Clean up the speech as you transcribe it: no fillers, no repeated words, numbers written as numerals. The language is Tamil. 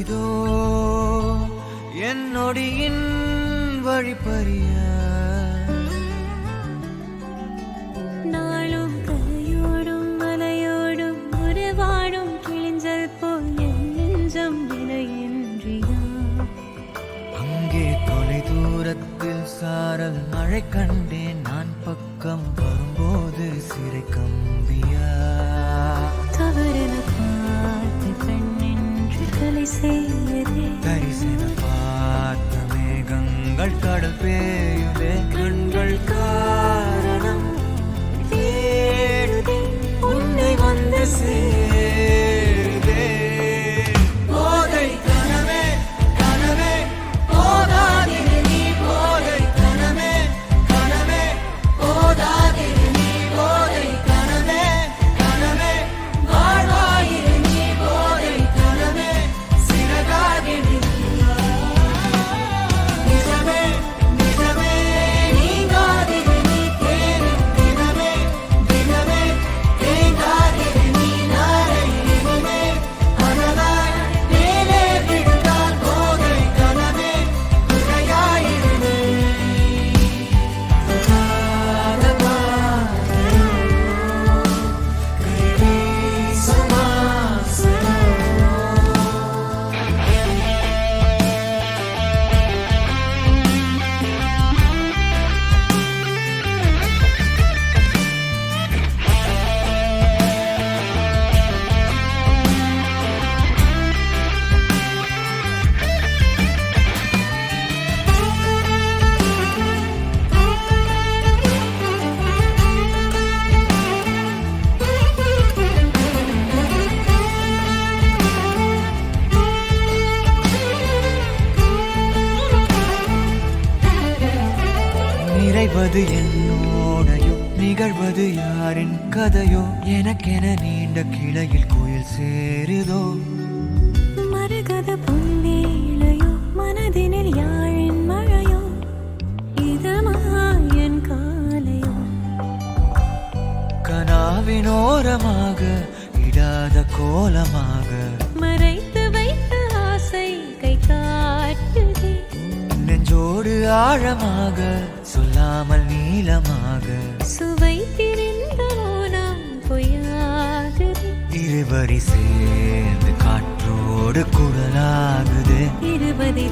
இதோ என் நொடியின் வழிப்பறிய நாளும் கரையோடும் மலையோடும் உருவாடும் கிழிஞ்சல் போல் என் நெஞ்சம் விலையின்றியா அங்கே தொலை தூரத்தில் சாரல் மழை கண்டேன் நான் பக்கம் வரும்போது சிறை கம்பியா தவறென பார்த்து கண்ணென்று கலை செய்யதே தரிசன பார்த்த மேகங்கள் கடல் பேயுதே கண்கள் காரணம் தேடுதே உன்னை வந்து சேருதே போதை கனவே கனவே போதாதிரு நீ போதை கனவே கனவே போதாதிரு நீ போதை கனவே கனவே வாழ்வாயிரு நீ போதை கனவே சிறகாகிடு நிஜமே நிஜமே நீங்காதிரு நீ தேடும் தினமே தினமே தேங்காதிரு நீ நாளை இனிமே அதனால் மேலே விழுந்தால் போதை கனவே குறையாயிரு நீ நிறைவது என்னோடையோ நிகழ்வது யாரின் கதையோ எனக்கென நீண்ட கிளையில் குயில் சேருதோ மரகத பொன்னேளையோ மனதினில் யாழின் மழையோ இதமாயன் காலையோ கனாவினோரமாக இடாத கோலமாக மறைத்து வைத்த ஆசை கை காட்டுதே நெஞ்சோடு ஆழமாக சொல்லாமல் நீளமாக சுவை திரிந்த மௌனம் பொய்யாகுது இருவரி சேர்ந்து காற்றோடு குரலாகுது இருபதை